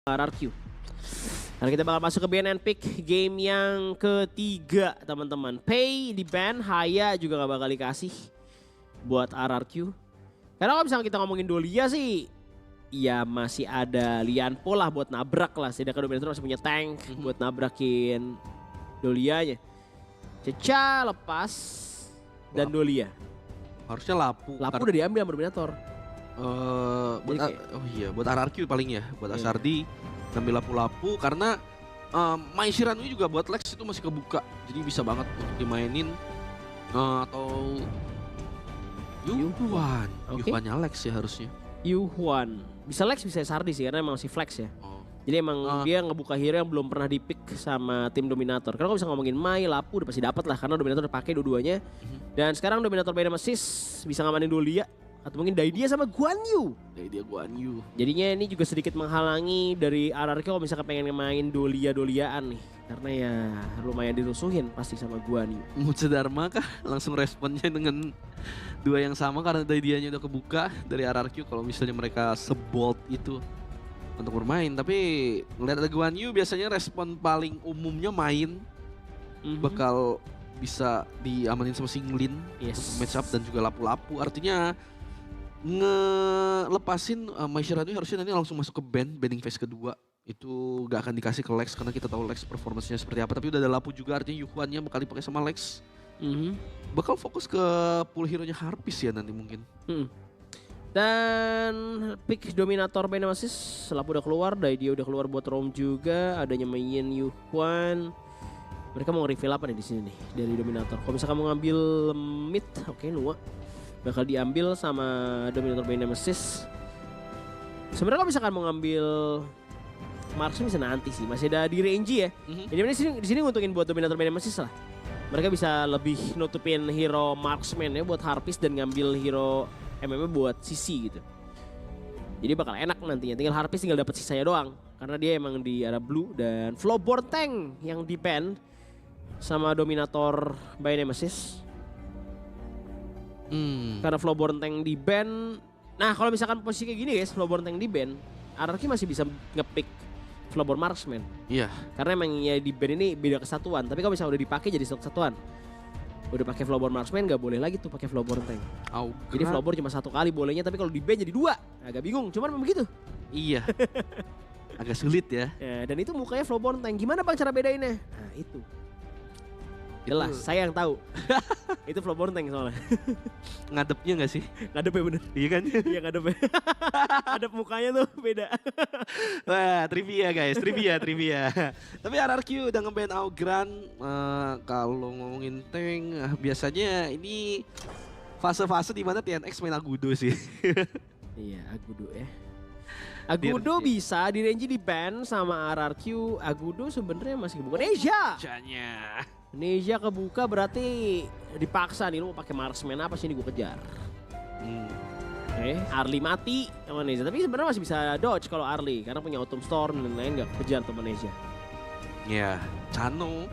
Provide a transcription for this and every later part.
RRQ. Karena kita bakal masuk ke BNN Pick game yang ketiga teman-teman. Pay di ban, Haya juga gak bakal dikasih buat RRQ. Karena kalau misalnya kita ngomongin Dolia sih, ya masih ada Lianpo lah buat nabrak lah. Sedangkan Dominator masih punya tank buat nabrakin Dolianya. Ceca lepas dan Dolia. Harusnya Lapu. Lapu udah diambil sama Dominator. Buat RRQ paling ya, buat Iya. Asardi ngambil lapu-lapu karena Mai Shiranui juga buat Lex itu masih kebuka, jadi bisa banget untuk dimainin atau Yuhuan, Oke. Yuhuannya Lex ya harusnya. Yuhuan. Bisa Lex bisa Sardi sih karena emang masih flex ya. Oh. Jadi emang dia ngebuka hero yang belum pernah dipick sama tim Dominator. Karena kalau bisa ngomongin Mai, Lapu udah pasti dapat lah karena Dominator udah pakai dua-duanya. Dan sekarang Dominator by Nemesis bisa ngamanin Dolia atau mungkin Daidia sama Guan Yu. Dari dia Guan Yu. Jadinya ini juga sedikit menghalangi dari RRQ kalau misalkan pengen main Dolia-Doliaan nih. Karena ya lumayan dirusuhin pasti sama Guan Yu. Mucha Dharma kah langsung responnya dengan dua yang sama karena Daidianya udah kebuka dari RRQ kalau misalnya mereka sebold itu untuk bermain. Tapi ngeliat ada Guan Yu biasanya respon paling umumnya main bakal bisa diamanin sama Singlin Yes. untuk match up dan juga lapu-lapu. Artinya ngelepasin Mai Shiranui harusnya nanti langsung masuk ke banning phase kedua. Itu gak akan dikasih ke Lex karena kita tahu Lex performance-nya seperti apa. Tapi udah ada lapu juga, artinya Yuhuannya bakal dipakai sama Lex. Bakal fokus ke pool hero-nya Harpis ya nanti mungkin. Dan pick Dominator by Nemesis, Lapu udah keluar, Daidia udah keluar buat roam juga, adanya Mayin Yuhuan. Mereka mau reveal apa nih di sini nih dari Dominator? Kalau misalkan mau ngambil mid, oke, Nua bakal diambil sama Dominator by Nemesis. Sebenarnya kalau misalkan mau ngambil Marksman bisa nanti sih, masih ada di range ya. Jadi di sini nguntungin buat Dominator by Nemesis lah. Mereka bisa lebih nutupin hero Marksman ya buat Harpis dan ngambil hero MM buat CC gitu. Jadi bakal enak nantinya, tinggal Harpis tinggal dapat sisanya doang. Karena dia emang di arah blue dan Flowborn Tank yang di ban sama Dominator by Nemesis. Karena Flowborn Tank di ban. Nah kalau misalkan posisi kayak gini guys, Flowborn Tank di ban, RRQ masih bisa ngepick Flowborn Marksman. Iya. Karena emang ya di ban ini beda kesatuan. Tapi kalau misalnya udah dipakai jadi satu kesatuan, udah pakai Flowborn Marksman nggak boleh lagi tuh pakai Flowborn Tank. Jadi Flowborn cuma satu kali bolehnya, tapi kalau di ban jadi dua. Agak bingung, cuman memang begitu. Iya. Agak sulit ya. Ya, dan itu mukanya Flowborn Tank. Gimana bang cara bedainnya? Nah itu. Jelas, saya yang tahu. Itu Flowborn Tank soalnya. Ngadepnya gak sih? Ngadep ya bener. Iya kan? Iya ngadep ya. Ngadep mukanya tuh beda. Wah, trivia guys, trivia. Tapi RRQ udah nge-ban Augran. Kalau ngomongin tank, biasanya ini fase-fase di mana TNX main Agudo sih. Iya, Agudo ya. Agudo bisa di range di ban sama RRQ. Agudo sebenarnya masih kebuka. Neja kebuka berarti dipaksa nih, lu mau pakai Marksman apa sih ini gue kejar. Oke, Arli mati sama Neja, tapi sebenarnya masih bisa dodge kalau Arli karena punya Autumn Storm dan lain-lain gak kejar sama Neja. Ya, Chano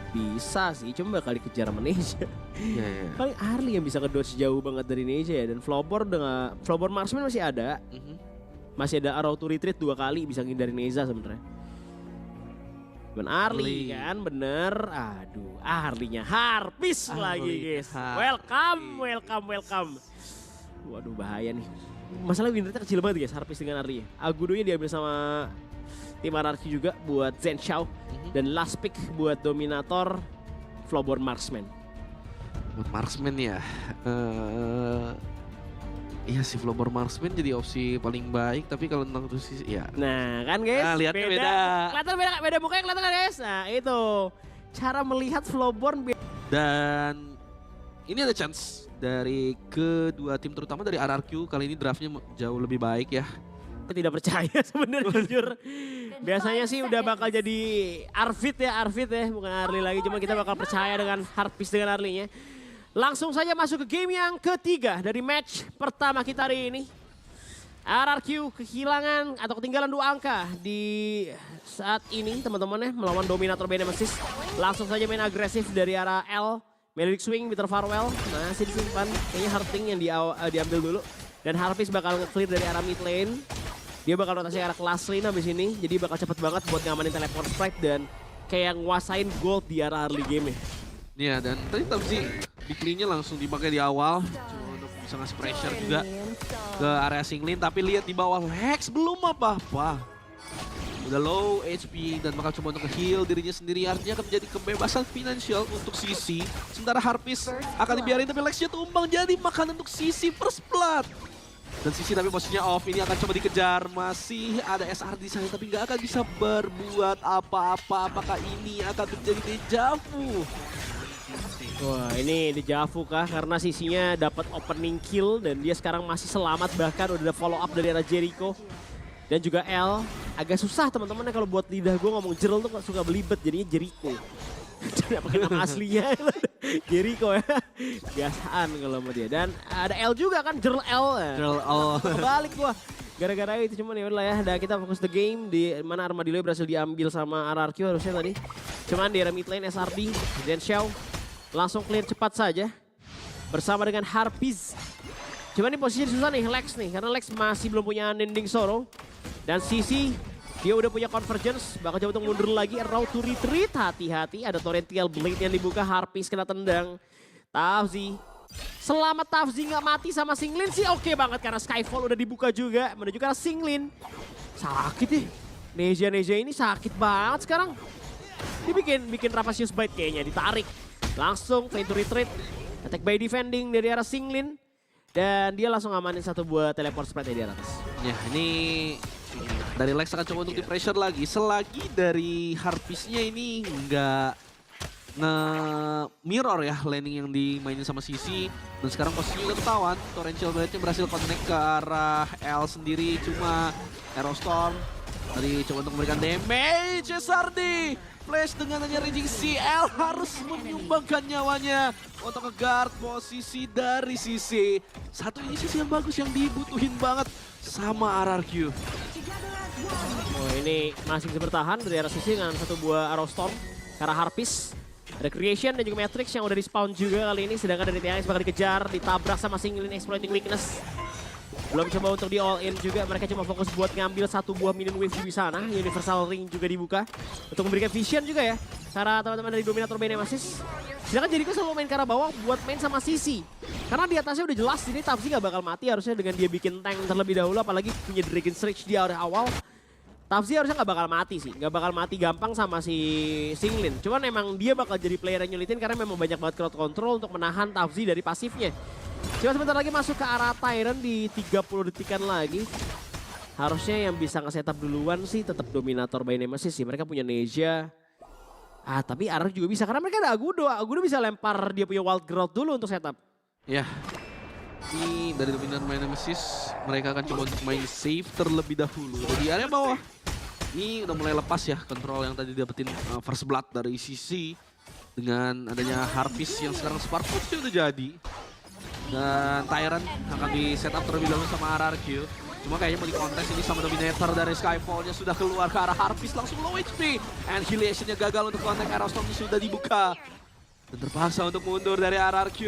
Bisa sih, cuma bakal dikejar sama Neja. Iya. Paling Arli yang bisa ngedodge jauh banget dari Neja ya. Dan Flowborn Marksman masih ada. Masih ada Arrow to Retreat 2 kali bisa ngindari Neja sebenarnya. Dan Arli kan bener. Aduh, Arlinya Harpis lagi guys. Welcome. Waduh bahaya nih. Masalah win rate kecil banget guys Harpis dengan Arli. Agudonya diambil sama tim RRQ juga buat Zen Xiao. Dan last pick buat Dominator Flowborn Marksman. Buat Marksman ya. Iya sih, Flowborn Marksman jadi opsi paling baik, tapi kalau tentang itu sih ya. Nah kan guys, Nah, lihatnya beda. Kelihatan beda mukanya kelihatan kan guys. Nah itu cara melihat Flowborn Dan ini ada chance dari kedua tim, terutama dari RRQ. Kali ini draftnya jauh lebih baik ya. tidak percaya sebenarnya jujur. Biasanya sih udah bakal jadi Arvid ya, bukan Arli lagi. Cuma kita bakal percaya dengan Harpis dengan Arlinya. Langsung saja masuk ke game yang ketiga dari match pertama kita hari ini. RRQ kehilangan atau ketinggalan 2 angka di saat ini teman-teman ya, melawan Dominator by Nemesis. Langsung saja main agresif dari arah L. Melodic Swing, Bitter Farewell, masih disimpan. Kayaknya Hearting yang diambil dulu. Dan Harpis bakal nge-clear dari arah mid lane. Dia bakal rotasi arah kelas lane abis ini, jadi bakal cepet banget buat ngamanin teleport sprite dan kayak nguasain gold di arah early game ya. Iya, dan tadi Tafzi big lane-nya langsung dipakai di awal. Cuma untuk bisa ngasih pressure juga ke area singlin. Tapi lihat di bawah Lex belum apa-apa. Udah low HP dan bakal coba untuk heal dirinya sendiri. Artinya akan menjadi kebebasan finansial untuk Sisi. Sementara Harpis akan dibiarin tapi Lexnya tumbang jadi makanan untuk Sisi first blood. Dan Sisi tapi posisinya off, ini akan coba dikejar. Masih ada SR di sana tapi nggak akan bisa berbuat apa-apa. Apakah ini akan menjadi dejavu? Wah, ini dejavu kah? Karena Sisinya dapat opening kill dan dia sekarang masih selamat, bahkan udah ada follow up dari arah Jericho. Dan juga L, agak susah teman-teman kalau buat lidah gue ngomong Jerl tuh suka belibet jadinya Jericho. Tidak pakai nama aslinya, Jericho ya. Biasaan kalau sama dia. Dan ada L juga kan, Jerl L. Jerl L. Kebalik gua. Gara-gara itu cuman ya udah ya. Dan kita fokus the game di mana Armadillo berhasil diambil sama RRQ harusnya tadi. Cuman di area mid lane SRD dan Xiao langsung clear cepat saja bersama dengan Harpies. Cuman ini posisinya susah nih Lex nih karena Lex masih belum punya Unending Sorrow. Dan Sisi dia udah punya Convergence, bakal coba untuk mundur lagi, route to retreat, hati-hati ada Torrential Blade yang dibuka, Harpies kena tendang. Tafzi, selamat Tafzi nggak mati sama Singlin sih oke banget karena Skyfall udah dibuka juga, menuju ke arah Singlin. Sakit nih, Neja ini sakit banget sekarang. Dia bikin Rapacious Bite kayaknya, ditarik. Langsung fade to retreat, attack by defending dari arah Singlin. Dan dia langsung ngamanin satu buah teleport sprite di atas. Ya ini dari Lex akan coba untuk di-pressure lagi. Selagi dari Harpiesnya ini nggak nge-mirror ya landing yang dimainin sama Sisi. Dan sekarang posisinya udah ketahuan. Torrential Blade-nya berhasil connect ke arah L sendiri. Cuma Aerostorm tadi coba untuk memberikan damage. SRD Flash dengan hanya raging CL harus menyumbangkan nyawanya untuk nge-guard posisi dari Sisi. Satu ini Sisi yang bagus yang dibutuhin banget sama RRQ. Oh ini masih bisa bertahan dari arah Sisi dengan satu buah Arrow Storm ke arah Harpies. Ada Creation dan juga Matrix yang udah di-spawn juga kali ini. Sedangkan dari TIX bakal dikejar, ditabrak sama Singlin exploiting weakness. Belum coba untuk di all in juga, mereka cuma fokus buat ngambil satu buah minion wave di sana. Universal Ring juga dibuka untuk memberikan vision juga ya karena teman-teman dari Dominator Benemesis. Sedangkan Jericho selalu main ke arah bawah buat main sama Sisi. Karena di atasnya udah jelas ini Tafzi gak bakal mati harusnya dengan dia bikin tank terlebih dahulu, apalagi punya Dragon Surge di area awal. Tafzi harusnya gak bakal mati sih, gak bakal mati gampang sama si Singlin. Cuman emang dia bakal jadi player yang nyulitin karena memang banyak banget crowd control untuk menahan Tafzi dari pasifnya. Cuma sebentar lagi masuk ke arah Tyrant di 30 detikan lagi. Harusnya yang bisa nge-setup duluan sih tetap Dominator by Nemesis sih. Mereka punya Neja. Tapi Ark juga bisa karena mereka ada Agudo. Agudo bisa lempar dia punya Wild Growth dulu untuk setup. Ya, ini dari Dominator by Nemesis mereka akan coba untuk main safe terlebih dahulu. Di area bawah ini udah mulai lepas ya kontrol yang tadi dapetin First Blood dari Sisi. Dengan adanya Harpies yang sekarang Spark Punch udah jadi. Dan Tyrant akan di setup terlebih dahulu sama RRQ. Cuma kayaknya mau dikontes ini sama Dominator dari Skyfall-nya sudah keluar ke arah Harpies langsung low HP. Annihilation-nya gagal untuk kontak, Aerostorm sudah dibuka. Dan terpaksa untuk mundur dari RRQ.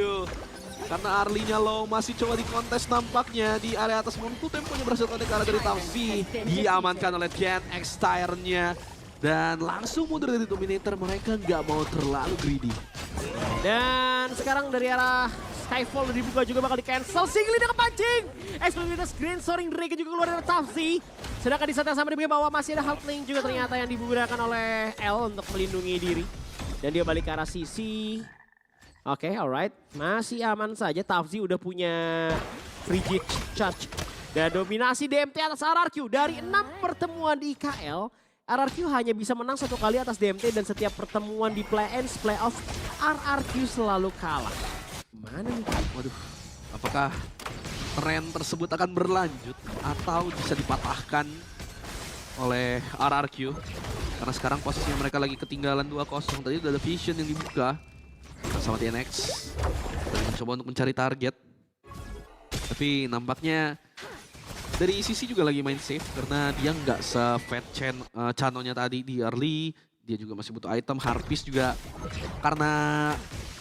Karena Arlinya low masih coba dikontes nampaknya di area atas. Full temponya berhasil kontak ke arah dari Tafzi. Diamankan oleh Gen X Tyrant-nya. Dan langsung mundur dari Dominator, mereka nggak mau terlalu greedy. Dan sekarang dari arah Skyfall dibuka juga bakal di-cancel. Singlin yang kepancing! Explosiveness Green Soaring Drake juga keluar dari Tafzi. Sedangkan di saat yang sama di bawah masih ada Hulkling juga ternyata yang digunakan oleh L untuk melindungi diri. Dan dia balik ke arah Sisi. Oke, alright. Masih aman saja. Tafzi udah punya Frigid Charge. Dan dominasi DMT atas RRQ. Dari 6 pertemuan di IKL, RRQ hanya bisa menang 1 kali atas DMT dan setiap pertemuan di play-ins, play-off, RRQ selalu kalah. Mana nih? Waduh, apakah tren tersebut akan berlanjut atau bisa dipatahkan oleh RRQ? Karena sekarang posisinya mereka lagi ketinggalan 2-0. Tadi udah ada vision yang dibuka sama TNX. Dan mencoba untuk mencari target. Tapi nampaknya dari Sisi juga lagi main safe karena dia nggak se-fat channelnya tadi di early. Dia juga masih butuh item. Harpies juga karena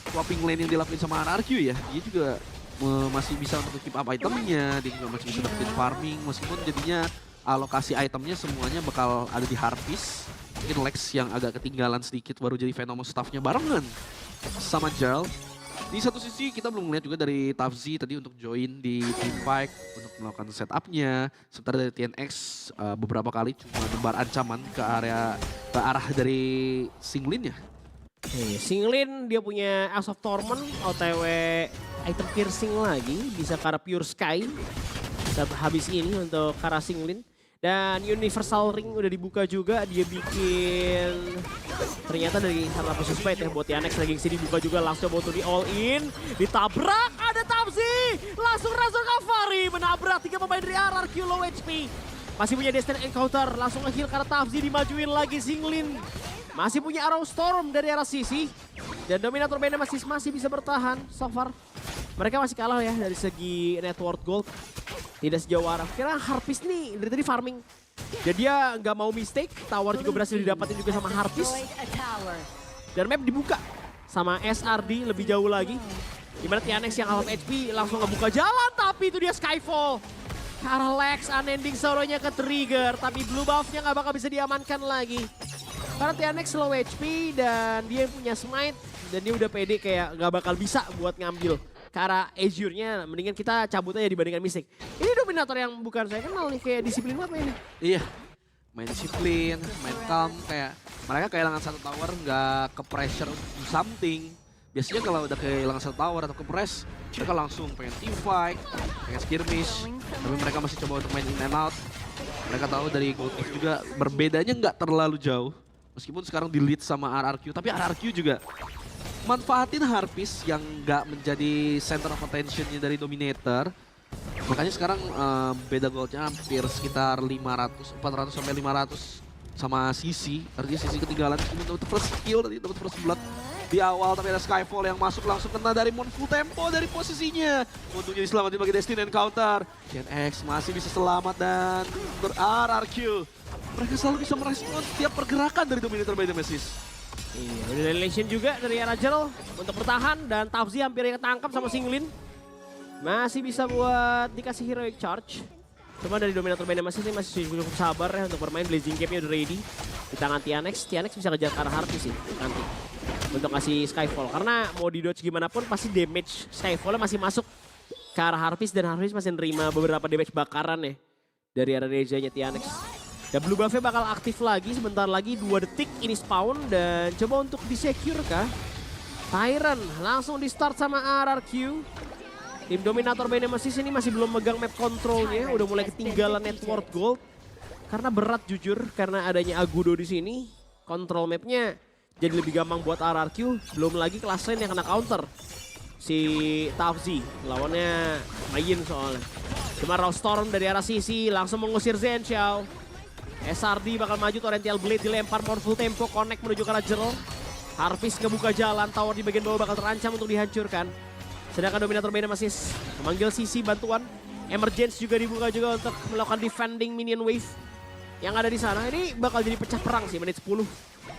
swapping lane yang dilakuin sama RRQ ya, dia juga masih bisa untuk keep up itemnya, dia juga masih bisa dapetin farming meskipun jadinya alokasi itemnya semuanya bakal ada di Harpies. Mungkin Lex yang agak ketinggalan sedikit baru jadi Venomous staffnya barengan sama Jarl. Di satu sisi kita belum melihat juga dari Tafzi tadi untuk join di teamfight untuk melakukan setupnya. Sementara dari TNX beberapa kali cuma nebar ancaman ke arah dari Singlin ya. Singlin dia punya Axe of Torment, OTW item piercing lagi, bisa ke arah Pure Sky. Habis ini untuk ke arah Singlin. Dan Universal Ring udah dibuka juga, dia bikin ternyata dari salah satu suspect ya buat Tianex lagi sini dibuka juga langsung coba untuk di all in, ditabrak ada Tafzi, langsung Kavari menabrak 3 pemain dari RRQ low HP. Masih punya Destined Encounter, langsung nge-heal karena Tafzi dimajuin lagi Singlin. Masih punya Arrow Storm dari arah sisi dan Dominator Band masih bisa bertahan so far. Mereka masih kalah ya dari segi net worth gold. Tidak sejauh arah. Kira Harpies nih dari tadi farming. Jadi dia nggak mau mistake. Tower juga berhasil didapatin juga sama Harpies. Dan map dibuka sama SRD lebih jauh lagi. Dimana Tianex yang half HP langsung ngebuka jalan. Tapi itu dia Skyfall. Ke arah Lex, unending soronya ke trigger. Tapi blue buff-nya nggak bakal bisa diamankan lagi. Karena Tianex low HP dan dia punya smite. Dan dia udah pede kayak nggak bakal bisa buat ngambil. Ke arah Azure-nya, mendingan kita cabut aja dibandingkan Mystic. Ini Dominator yang bukan saya kenal nih, kayak disiplin apa ini? Iya, main disiplin, main calm, kayak mereka kehilangan satu tower nggak ke pressure untuk do something. Biasanya kalau udah kehilangan satu tower atau ke press, mereka langsung pengen team fight, pengen skirmish. Tapi mereka masih coba untuk main in and out. Mereka tahu dari Gold X juga berbedanya nggak terlalu jauh. Meskipun sekarang di lead sama RRQ, tapi RRQ juga manfaatin Harpies yang nggak menjadi center of attention-nya dari Dominator. Makanya sekarang beda goldnya hampir sekitar 400 sampai 500 sama Sisi. Artinya Sisi ketinggalan, dapat first kill tadi, dapat first blood di awal. Tapi ada Skyfall yang masuk langsung kena dari Mon full tempo dari posisinya. Untungnya diselamatin bagi Destined Encounter. TNX masih bisa selamat dan RRQ. Mereka selalu bisa merespon setiap pergerakan dari Dominator by Nemesis. Iya, udah relation juga dari Rajal untuk bertahan dan Tafzi hampir ketangkap sama Singlin. Masih bisa buat dikasih heroic charge. Cuma dari Dominator Band ini masih cukup sabar ya untuk bermain. Blazing Cape-nya udah ready di tangan Tianex. Tianex bisa kejar ke arah Harpies sih nanti untuk kasih Skyfall. Karena mau di dodge gimana pun pasti damage Skyfall-nya masih masuk ke arah Harpies dan Harpies masih nerima beberapa damage bakaran ya dari arah Reza-nya Tianex. Dan blue buff-nya bakal aktif lagi sebentar lagi 2 detik ini spawn dan coba untuk di-secure kah? Tyrant langsung di-start sama RRQ. Tim Dominator by Nemesis ini masih belum megang map controlnya, udah mulai ketinggalan net worth gold. Karena berat jujur karena adanya Agudo di sini, control mapnya jadi lebih gampang buat RRQ. Belum lagi kelas lane yang kena counter. Si Tafzi lawannya main soalnya. Cuma Raw Storm dari arah sisi langsung mengusir Zen Xiao. SRD bakal maju, Torrential Blade dilempar full tempo, connect menuju ke arah Jerl. Harpies ngebuka jalan, tower di bagian bawah bakal terancam untuk dihancurkan. Sedangkan Dominator Band masih memanggil sisi bantuan. Emergence juga dibuka juga untuk melakukan defending minion wave yang ada di sana. Ini bakal jadi pecah perang sih menit 10.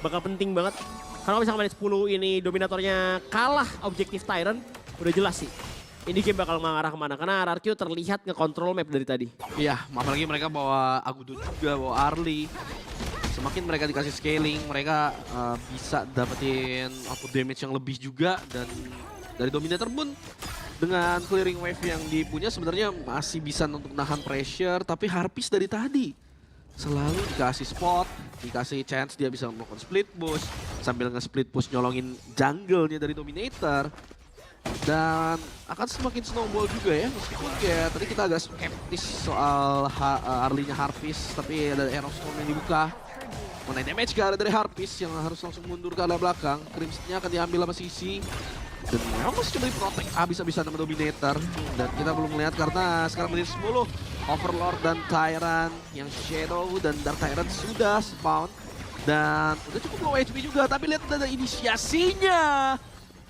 Bakal penting banget. Karena misalkan menit 10 ini Dominatornya kalah objektif Tyrant, udah jelas sih. Ini game bakal mengarah kemana, karena RRQ terlihat ngekontrol map dari tadi. Iya, apalagi mereka bawa Agudo juga, bawa Arlie. Semakin mereka dikasih scaling, mereka bisa dapetin output damage yang lebih juga. Dan dari Dominator pun dengan clearing wave yang dipunya sebenarnya masih bisa untuk nahan pressure. Tapi Harpies dari tadi selalu dikasih spot, dikasih chance dia bisa melakukan split push. Sambil nge-split push nyolongin jungle-nya dari Dominator. Dan akan semakin snowball juga ya, meskipun kayak tadi kita agak skeptis soal Arlie-nya Harpies, tapi ada Arrow Storm yang dibuka. Mengenai damage ke arah dari Harpies yang harus langsung mundur ke arah belakang. Crimson-nya akan diambil sama Sisi. Dan memang masih coba di-protect habis-habisan sama Dominator. Dan kita belum melihat karena sekarang menit 10. Overlord dan Tyrant yang Shadow dan Dark Tyrant sudah spawn. Dan udah cukup low HP juga, tapi lihat ada inisiasinya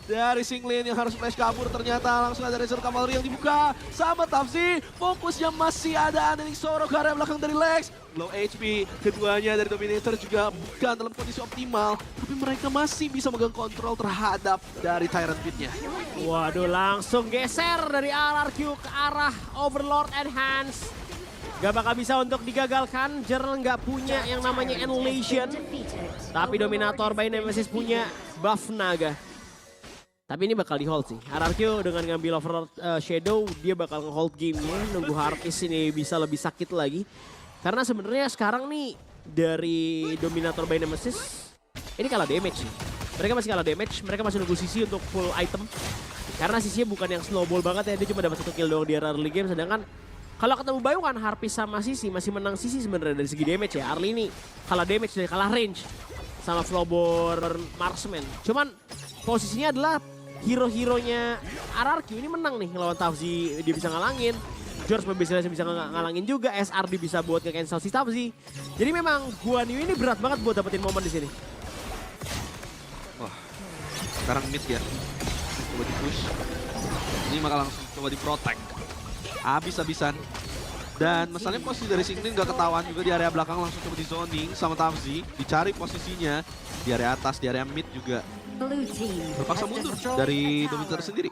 dari Singlin yang harus flash kabur. Ternyata langsung ada Razor Cavalry yang dibuka sama Tafzi. Fokusnya masih ada Unending Sorrow ke area belakang dari Lex. Low HP, keduanya dari Dominator juga bukan dalam kondisi optimal. Tapi mereka masih bisa megang kontrol terhadap dari Tyrant Pit-nya. Waduh, langsung geser dari RRQ ke arah Overlord Enhance. Gak bakal bisa untuk digagalkan. Jerl nggak punya yang namanya Annihilation. Tapi Dominator by Nemesis punya buff naga. Tapi ini bakal di-hold sih. RRQ dengan ngambil Overlord Shadow, dia bakal nge-hold gamenya. Nunggu Harpies ini bisa lebih sakit lagi. Karena sebenarnya sekarang nih dari Dominator by Nemesis, ini kalah damage nih. Mereka masih kalah damage, mereka masih nunggu Sisi untuk full item. Karena Sisinya bukan yang snowball banget ya, dia cuma dapat 1 kill doang di early game. Sedangkan kalau ketemu Bayukan, Harpies sama Sisi masih menang Sisi sebenarnya dari segi damage ya. Arli ini kalah damage dari kalah range sama Flowborn Marksman. Cuman posisinya adalah hero-heronya RRQ ini menang nih lawan Tafzi, dia bisa ngalangin. George bisa ngalangin juga, SRD bisa buat nge-cancel si Tafzi. Jadi memang Guan Yu ini berat banget buat dapetin momen di sini. Wah, sekarang mid ya. Coba di-push. Ini bakal langsung coba di-protect. Habis-habisan. Dan masalahnya posisi dari Singling gak ketahuan juga di area belakang, langsung coba di-zoning sama Tafzi. Dicari posisinya di area atas, di area mid juga. Terpaksa mundur dari Dominator sendiri.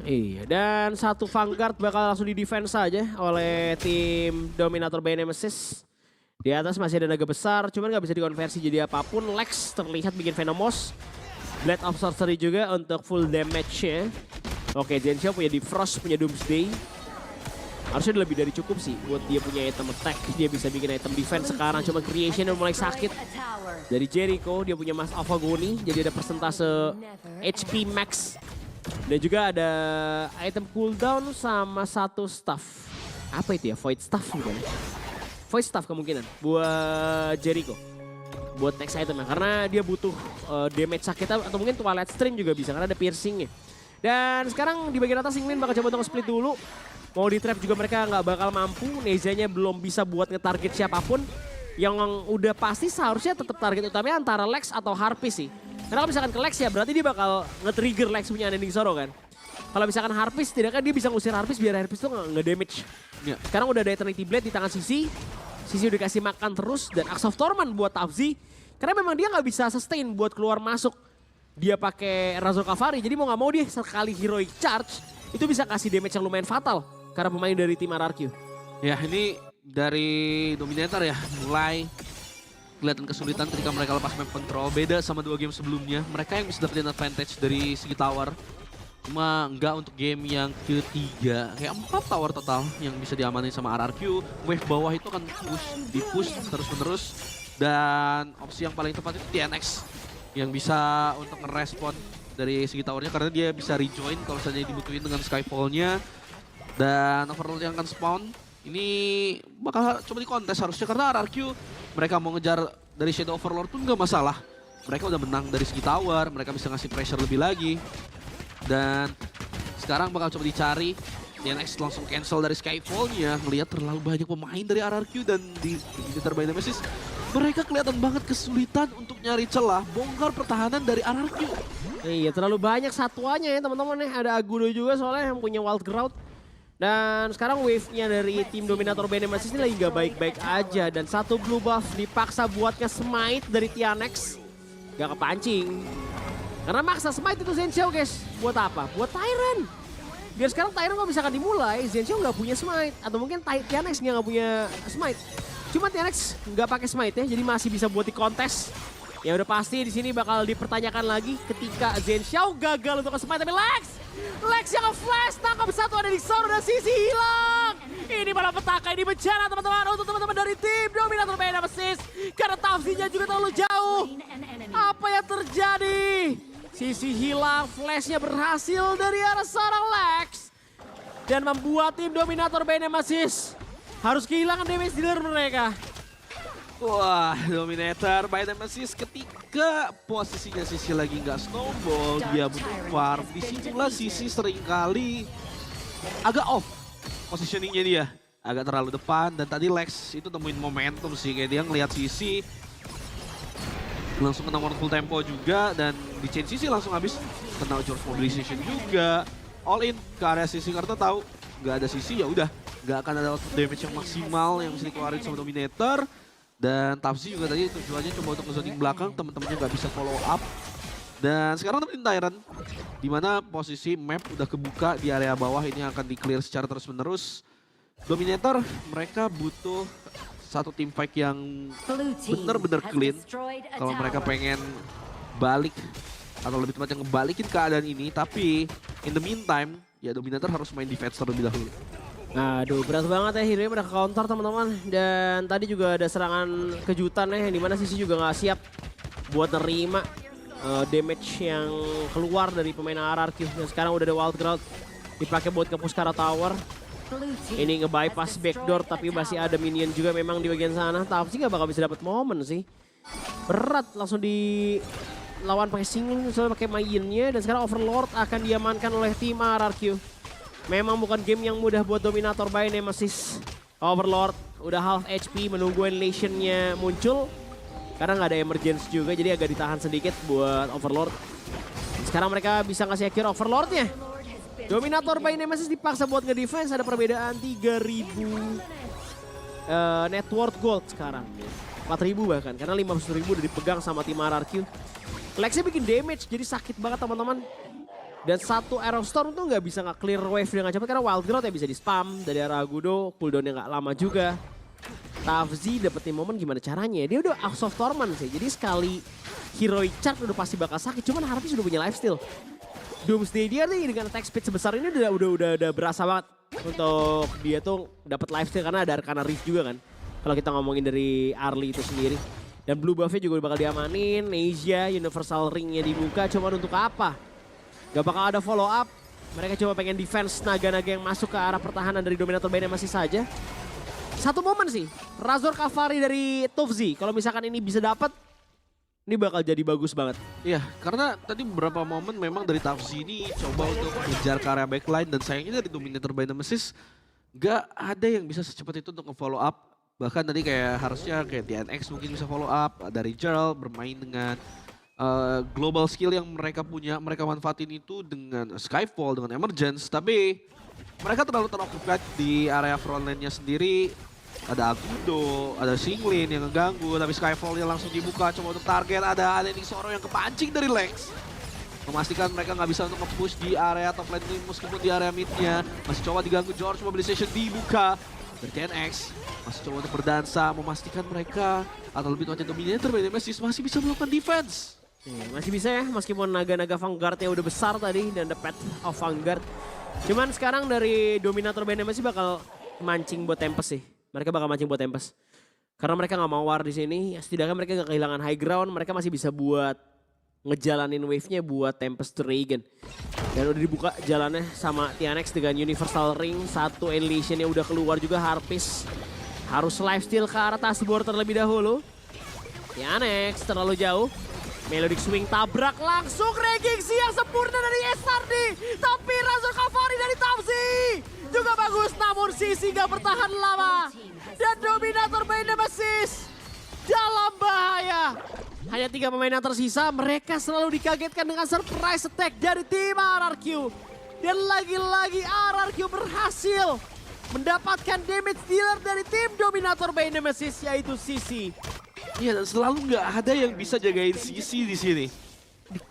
Iya, dan satu Vanguard bakal langsung di-defense saja oleh tim Dominator by Nemesis. Di atas masih ada naga besar, cuman nggak bisa dikonversi jadi apapun. Lex terlihat bikin Venomous. Blade of Sorcery juga untuk full damage-nya. Oke, Zhenxiao punya Defrost, punya Doomsday. Harusnya udah lebih dari cukup sih buat dia punya item attack. Dia bisa bikin item defense sekarang, cuma creation udah mulai sakit. Dari Jericho, dia punya Mask of Agony, jadi ada persentase HP max. Dan juga ada item cooldown sama satu staff. Apa itu ya? Void staff bukan? Void staff kemungkinan buat Jericho. Buat next itemnya. Karena dia butuh damage sakit atau mungkin Twilight Stream juga bisa karena ada piercingnya. Dan sekarang di bagian atas Singling bakal coba untuk split dulu. Mau di trap juga mereka nggak bakal mampu. Nezanya belum bisa buat nge-target siapapun. Yang udah pasti seharusnya tetap target utamanya antara Lex atau Harpies sih. Karena kalau misalkan ke Lex ya berarti dia bakal nge-trigger Lex punya Unending Sorrow kan. Kalau misalkan Harpies, tidaknya dia bisa ngusir Harpies biar Harpies tuh nge-damage. Ya. Sekarang udah ada Eternity Blade di tangan Sisi. Sisi udah dikasih makan terus dan Axe of Torment buat Tafzi. Karena memang dia nggak bisa sustain buat keluar masuk. Dia pakai Razor Cavalry, jadi mau nggak mau dia sekali heroic charge itu bisa kasih damage yang lumayan fatal. Karena pemain dari tim RRQ. Ya ini dari Dominator ya mulai kelihatan kesulitan ketika mereka lepas map control. Beda sama 2 game sebelumnya. Mereka yang bisa dapetin advantage dari segi tower. Cuma enggak untuk game yang ketiga. Kayak 4 tower total yang bisa diamanin sama RRQ. Wave bawah itu akan di-push terus-menerus. Dan opsi yang paling tepat itu TNX. Yang bisa untuk ngerespon dari segi towernya. Karena dia bisa rejoin kalau misalnya dibutuhin dengan Skyfall-nya. Dan Overlord yang akan spawn. Ini bakal coba dikontes harusnya karena RRQ mereka mau ngejar dari Shadow Overlord pun nggak masalah. Mereka udah menang dari segi tower, mereka bisa ngasih pressure lebih lagi. Dan sekarang bakal coba dicari. DNX langsung cancel dari Skyfall-nya. Ngelihat terlalu banyak pemain dari RRQ dan di Dominator Nemesis. Mereka kelihatan banget kesulitan untuk nyari celah bongkar pertahanan dari RRQ. Iya, terlalu banyak satuannya ya teman-teman ya. Ada Agudo juga soalnya yang punya Wild Grout. Dan sekarang wave-nya dari tim Dominator by Nemesis ini lagi gak baik-baik aja. Dan satu blue buff dipaksa buat nge-smite dari Tianex. Gak kepancing. Karena maksa smite itu Zhenxiao guys. Buat apa? Buat Tyrant. Biar sekarang Tyrant gak bisa dimulai, Zhenxiao gak punya smite. Atau mungkin Tianex gak punya smite. Cuma Tianex gak pakai smite ya, jadi masih bisa buat di kontes. Ya udah pasti di sini bakal dipertanyakan lagi ketika Zhenxiao gagal untuk nge-smite. Tapi Lex yang nge-flash, tangkap satu ada di Sorrow dan Sisi hilang. Ini malah petaka, ini bencana teman-teman untuk teman-teman dari tim Dominator by Nemesis. Karena Tafzi-nya juga terlalu jauh. Apa yang terjadi? Sisi hilang, flashnya berhasil dari arah seorang Lex. Dan membuat tim Dominator by Nemesis harus kehilangan damage dealer mereka. Wah, Dominator by Nemesis ketika posisinya Sisi lagi nggak snowball, dia butuh farm. Disitulah Sisi seringkali agak off positioningnya dia. Agak terlalu depan dan tadi Lex itu temuin momentum sih. Kayak dia ngelihat Sisi langsung kena one full tempo juga dan di chain Sisi langsung habis kena George Mobilization juga. All in ke area Sisi karena tahu nggak ada Sisi ya udah nggak akan ada damage yang maksimal yang bisa dikeluarin sama Dominator. Dan Tafzi juga tadi tujuannya coba untuk nge-zoning belakang, teman-temannya nggak bisa follow up. Dan sekarang dapetin Tyrant, di mana posisi map udah kebuka di area bawah ini akan di-clear secara terus-menerus. Dominator mereka butuh satu team fight yang bener-bener clean kalau mereka pengen balik atau lebih tepatnya ngebalikin keadaan ini. Tapi in the meantime ya Dominator harus main defense terlebih dahulu. Aduh, berat banget ya Hero pada counter teman-teman. Dan tadi juga ada serangan kejutan ya, yang dimana Sisi juga nggak siap buat nerima damage yang keluar dari pemain RRQ. Dan sekarang udah ada Wild Ground dipakai buat ke Puskara Tower. Ini nge-bypass backdoor tapi masih ada minion juga memang di bagian sana. Tapi nggak bakal bisa dapat momen sih. Berat langsung dilawan pakai singling, soalnya pakai mainnya. Dan sekarang Overlord akan diamankan oleh tim RRQ. Memang bukan game yang mudah buat Dominator by Nemesis. Overlord udah half HP menunggu Annihilation-nya muncul. Karena nggak ada emergency juga jadi agak ditahan sedikit buat Overlord. Sekarang mereka bisa ngasih akhir Overlord-nya. Dominator by Nemesis dipaksa buat nge-defense, ada perbedaan 3.000 net worth gold sekarang. 4.000 bahkan, karena 500.000 udah dipegang sama tim RRQ. Lexnya bikin damage, jadi sakit banget teman-teman. Dan satu Arrow Storm tuh nggak bisa nge-clear wave dengan cepat karena Wild Growth ya bisa di-spam dari arah Agudo, cooldownnya nggak lama juga. Tafzi dapetin momen gimana caranya, dia udah out of torment sih, jadi sekali heroic charge udah pasti bakal sakit, cuman harapnya sudah punya lifesteal. Doomsday dia nih dengan attack speed sebesar ini udah berasa banget untuk dia tuh dapat lifesteal karena ada Arcana Rift juga kan. Kalau kita ngomongin dari Arlie itu sendiri. Dan blue buff-nya juga bakal diamanin, Asia, Universal Ring-nya dibuka, cuman untuk apa? Gak bakal ada follow up. Mereka coba pengen defense naga-naga yang masuk ke arah pertahanan dari Dominator by Nemesis saja. Satu momen sih, Razor Cavalry dari Tufzi. Kalau misalkan ini bisa dapat, ini bakal jadi bagus banget. Iya, karena tadi beberapa momen memang dari Tafzi ini coba untuk mengejar ke area backline. Dan sayangnya dari Dominator by Nemesis gak ada yang bisa secepat itu untuk nge-follow up. Bahkan tadi kayak harusnya kayak TNX mungkin bisa follow up. Dari Gerald bermain dengan global skill yang mereka punya, mereka manfaatin itu dengan Skyfall, dengan Emergence. Tapi mereka terlalu teroccupied di area frontline-nya sendiri. Ada Agudo, ada Singlin yang ngeganggu, tapi Skyfall-nya langsung dibuka. Coba untuk target, ada Anening Soro yang kepancing dari Lex. Memastikan mereka nggak bisa untuk nge-push di area top lane ini meskipun di area mid-nya. Masih coba diganggu George, mobilization dibuka. Dari TNX, masih coba untuk berdansa, memastikan mereka, atau lebih tepatnya Dominator by Nemesis masih bisa melakukan defense. Masih bisa ya, meskipun naga-naga Vanguard-nya udah besar tadi dan the Path of Vanguard. Cuman sekarang dari Dominator by Nemesis bakal mancing buat Tempest sih. Mereka bakal mancing buat Tempest. Karena mereka nggak mau war di sini, ya setidaknya mereka nggak kehilangan high ground, mereka masih bisa buat ngejalanin wave-nya buat Tempest Dragon. Dan udah dibuka jalannya sama TNX dengan Universal Ring, satu Annihilation-nya udah keluar juga, Harpies harus lifesteal ke arah Tasbor terlebih dahulu. TNX terlalu jauh. Melodic Swing tabrak langsung Regixi yang sempurna dari SRD. Tapi Razor Cavalry dari Tafzi juga bagus, namun Sisi gak bertahan lama. Dan Dominator by Nemesis dalam bahaya. Hanya 3 pemain yang tersisa, mereka selalu dikagetkan dengan surprise attack dari tim RRQ. Dan lagi-lagi RRQ berhasil mendapatkan damage dealer dari tim Dominator by Nemesis, yaitu Sisi. Iya, dan selalu nggak ada yang bisa jagain Sisi di sini.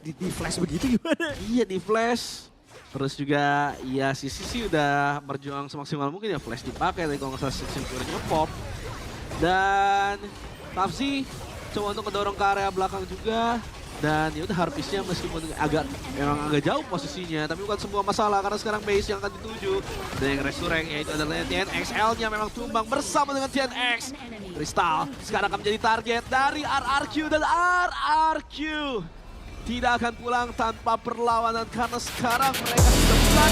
Di flash begitu gimana? Iya, di flash. Terus juga ya Sisi sih udah berjuang semaksimal mungkin ya, flash dipakai tadi kalau nggak salah Simple nge-pop. Dan Tafzi coba untuk ngedorong ke area belakang juga. Dan ya udah Harpiesnya meskipun memang agak jauh posisinya, tapi bukan sebuah masalah karena sekarang base yang akan dituju. Dan yang resurrect yaitu adalah TNX. L-nya memang tumbang bersama dengan TNX. Crystal sekarang akan menjadi target dari RRQ, dan RRQ tidak akan pulang tanpa perlawanan karena sekarang mereka sudah bukan